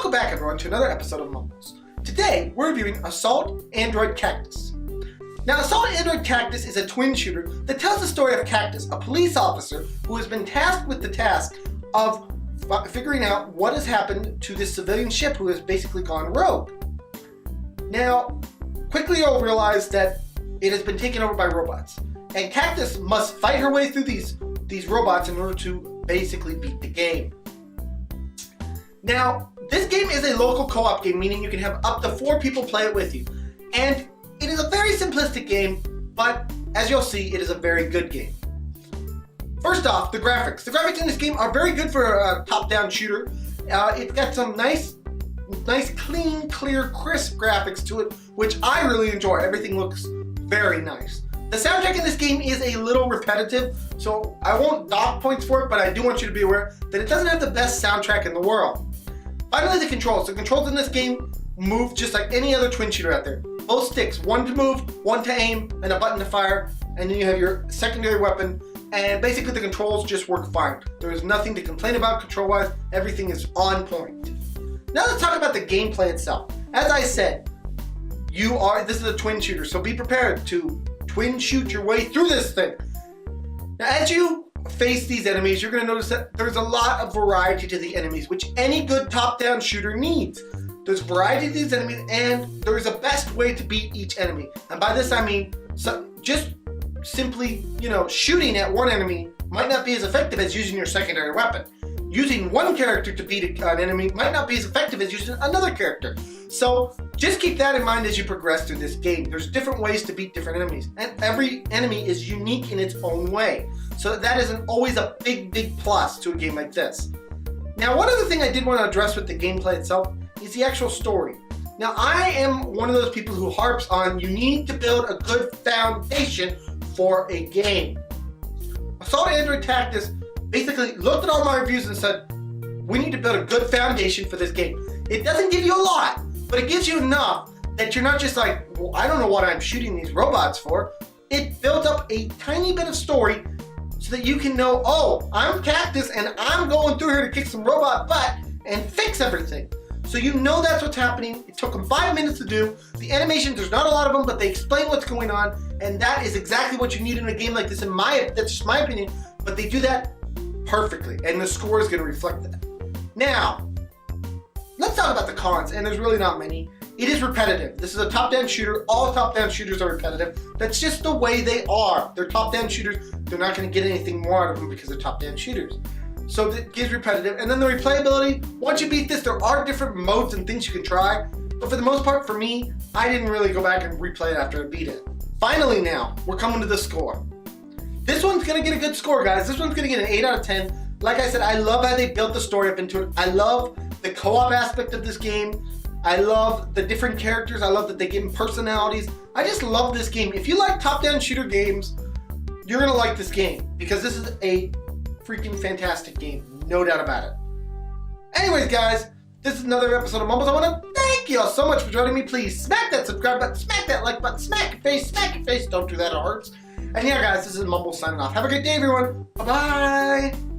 Welcome back everyone to another episode of Mumbles. Today we're reviewing Assault Andriod Cactus. Now Assault Andriod Cactus is a twin shooter that tells the story of Cactus, a police officer who has been tasked with the task of figuring out what has happened to this civilian ship who has basically gone rogue. Now, quickly you'll realize that it has been taken over by robots, and Cactus must fight her way through these robots in order to basically beat the game. Now, this game is a local co-op game, meaning you can have up to 4 people play it with you. And it is a very simplistic game, but as you'll see, it is a very good game. First off, the graphics. The graphics in this game are very good for a top-down shooter. It's got some nice, clean, clear, crisp graphics to it, which I really enjoy. Everything looks very nice. The soundtrack in this game is a little repetitive, so I won't dock points for it, but I do want you to be aware that it doesn't have the best soundtrack in the world. Finally, the controls. The controls in this game move just like any other twin shooter out there. Both sticks, one to move, one to aim, and a button to fire, and then you have your secondary weapon, and basically the controls just work fine. There is nothing to complain about control-wise. Everything is on point. Now let's talk about the gameplay itself. As I said, this is a twin shooter, so be prepared to twin shoot your way through this thing. Now as you face these enemies, you're going to notice that there's a lot of variety to the enemies, which any good top-down shooter needs. There's variety to these enemies, and there's a best way to beat each enemy. And by this I mean, just simply, shooting at one enemy might not be as effective as using your secondary weapon. Using one character to beat an enemy might not be as effective as using another character. So just keep that in mind as you progress through this game. There's different ways to beat different enemies, and every enemy is unique in its own way. So that isn't always a big plus to a game like this. Now, one other thing I did want to address with the gameplay itself is the actual story. Now, I am one of those people who harps on you need to build a good foundation for a game. Assault Andriod Cactus basically looked at all my reviews and said, we need to build a good foundation for this game. It doesn't give you a lot, but it gives you enough that you're not just like, well, I don't know what I'm shooting these robots for. It built up a tiny bit of story so that you can know, oh, I'm Cactus and I'm going through here to kick some robot butt and fix everything. So you know that's what's happening. It took them 5 minutes to do. The animations, there's not a lot of them, but they explain what's going on, and that is exactly what you need in a game like this. That's just my opinion, but they do that perfectly, and the score is going to reflect that. Now, let's talk about the cons, and there's really not many. It is repetitive. This is a top-down shooter. All top-down shooters are repetitive. That's just the way they are. They're top-down shooters. They're not going to get anything more out of them because they're top-down shooters. So it gives repetitive. And then the replayability, once you beat this, there are different modes and things you can try. But for the most part, for me, I didn't really go back and replay it after I beat it. Finally now, we're coming to the score. This one's going to get a good score, guys. This one's going to get an 8 out of 10. Like I said, I love how they built the story up into it. I love the co-op aspect of this game. I love the different characters. I love that they give them personalities. I just love this game. If you like top-down shooter games, you're going to like this game because this is a freaking fantastic game. No doubt about it. Anyways, guys, this is another episode of Mumbles. I want to thank you all so much for joining me. Please smack that subscribe button, smack that like button, smack your face, smack your face. Don't do that, it hurts. And yeah, guys, this is Mumbles signing off. Have a great day, everyone. Bye-bye.